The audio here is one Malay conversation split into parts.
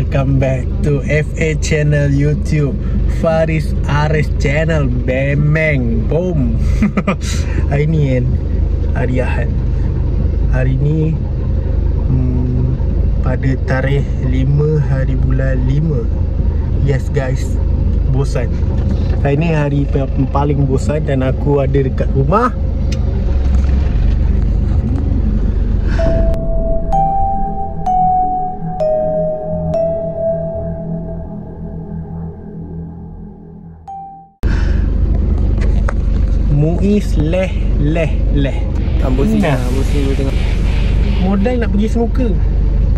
welcome back to FA channel YouTube, Faris Aris channel. Bemeng boom. Hari ni kan hari Ahad. Hari ni pada tarikh 5 hari bulan 5. Yes guys, bosan. Hari ni hari paling bosan dan aku ada dekat rumah. Muiz leh. Ambos ni gue tengok. Modal nak pergi semuka,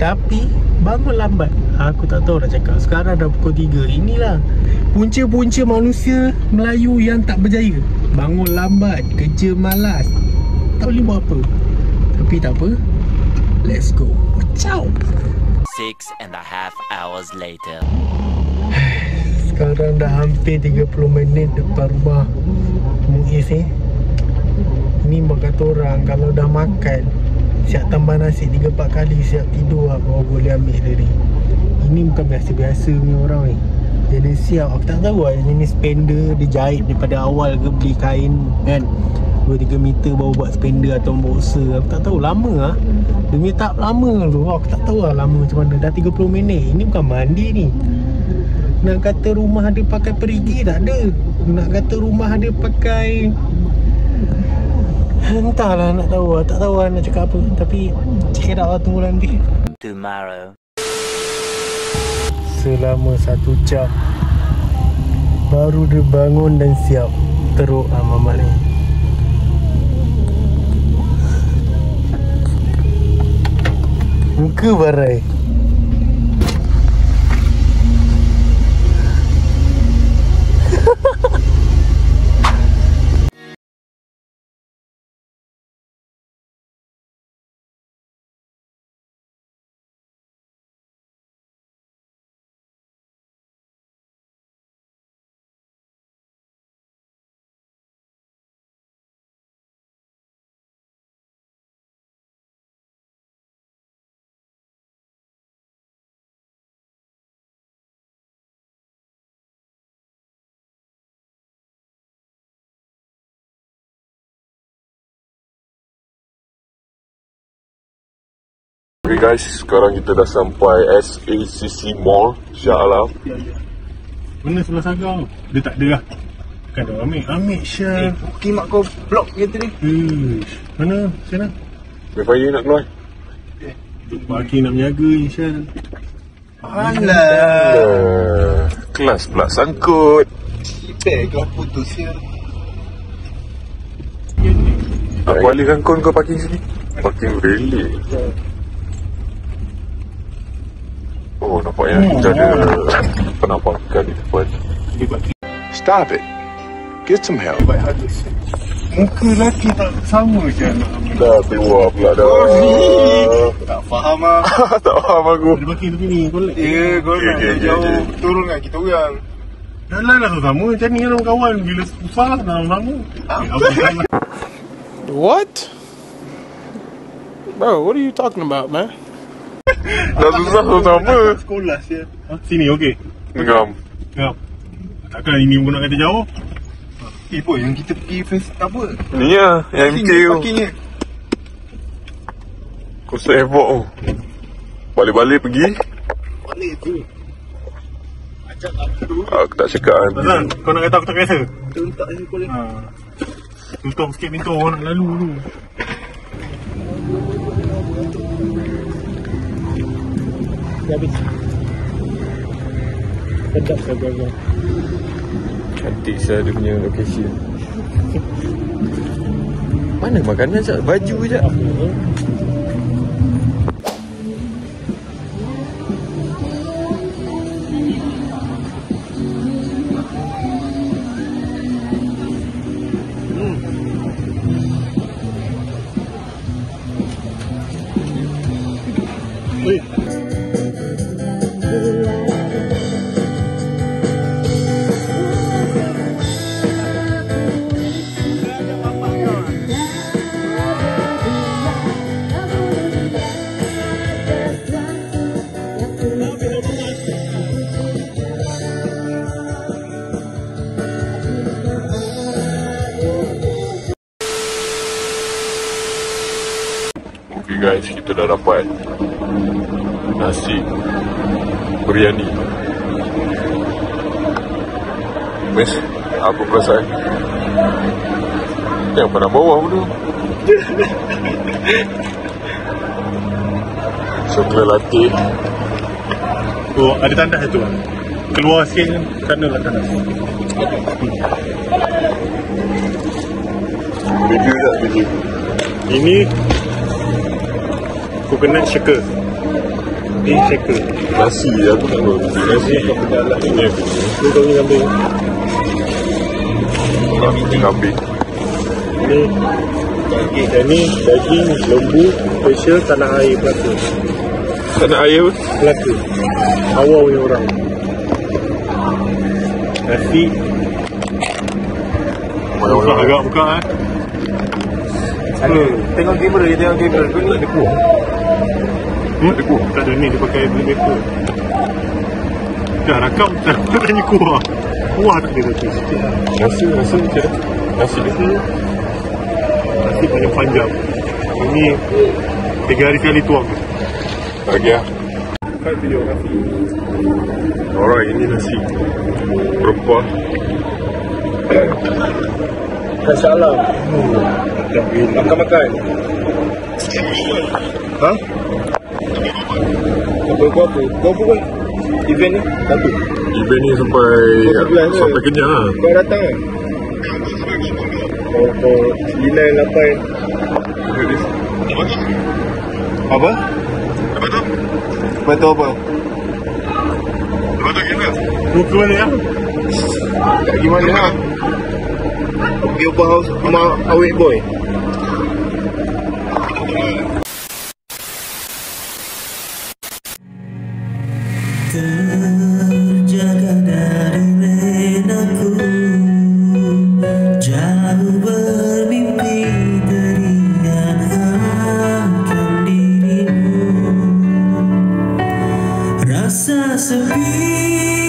tapi bangun lambat. Aku tak tahu nak cakap. Sekarang dah pukul 3. Inilah punca-punca manusia Melayu yang tak berjaya. Bangun lambat, kerja malas, tak boleh buat apa. Tapi tak apa, let's go. Ciao. 6.5 hours later. Sekarang dah hampir 30 minit depan rumah Muiz ni. Ni kata orang kalau dah makan siap tambah nasi 3-4 kali, siap tidur lah, baru boleh ambil dari. Ini bukan biasa-biasa ni orang ni. Jadi siap, aku tak tahu lah ini spender dia jahit daripada awal ke, beli kain kan 2-3 meter baru buat spender atau boxer. Aku tak tahu, lama lah. Demi tak lama tu, aku tak tahu lah lama macam mana. Dah 30 minit, ini bukan mandi ni. Nak kata rumah dia pakai perigi tak ada. Nak kata rumah dia pakai, entahlah, nak tahu lah. Tak tahu lah nak cakap apa. Tapi check it out lah, tunggu nanti. Tomorrow. Selama 1 jam baru dia bangun dan siap. Teruk lah mamak ni. Muka barai. Okay guys, sekarang kita dah sampai SACC Mall, Shah Alam. Mana sebelah Saga tu? Dia tak ada lah. Kan dah ambil Syah. Okey mak kau blok gitu ni. Mana? Sana? Fire nak keluar? Baki nak menjaga Syah. Alah. Kelas pula sangkut. Ipek kau putus ya. Apa alihkan kau parking sini? Parking really. Oh, nampaknya kita ada penampakan di depan. Stop it. Get some help. Muka lelaki tak sama je. Dah keluar pula dah. Tak faham ah. Tak faham aku. Ada baki tepi ni, golek. Ya, kau nak jauh turun kat kita orang. Jalan lah sama. Macam ni kan kawan. Bila susah dah sama. What? Bro, what are you talking about, man? Dah susah sama. Sekolah siap. Sini okey. Ngam. Ya. Takkan ini pun nak kata jauh. Boy, yang kita pergi face apa? Ni lah, yang MK tu. Parkingnya. Kosek airport tu. Balik-balik pergi. Balik tu. Aku tak cakap kan. Azan, kau nak kata aku tak biasa? Tak ni boleh. Tutup sikit pintu, orang nak lalu tu. Dah habis. Sedap saya. Cantik saya dia punya location. Mana makanan je? Baju je. kita dah dapat nasi biryani. Miss, apa perasaan? Yang pandang bawah dulu. Coklat latte. Oh, ada tandas tu. Keluar sikit kan, sana lah tandas. Review tak review? Ini coconut shaker. Ini shaker. Nasi aku tak tahu. Nasi ini aku. Ini kau ni ambil. Kambing. Ini daging. Dan ni daging lembu special tanah air Melaka. Tanah air apa? Melaka. Awal punya orang. Nasi. Buka agak buka Tengok kamera je, tengok kamera. Kau ni ada kuah. Ada kuah? Tak ada ni, dia pakai blue pepper. Dah rakam, tak tanya kuah. Kuah tak ada tu sikit lah. Nasi macam mana? Nasi dia. Nasi panjang-panjang. Ini 3 hari sekali tuang. Bagi lah. Kat tu jauh nasi. Alright, ini nasi berempah. InsyaAllah. Makan-makan. Ha? Kau apa pun? Event ni? Satu. Event ni sampai kenyang lah. Kau datang kan? Kau 9, 8. Apa? Lepas tu apa? Muka mana ya? Tak gimana lah? Pergi open house rumah awet boy. Terjaga dari renaku, jauh bermimpi teringat akan dirimu. Rasa sepi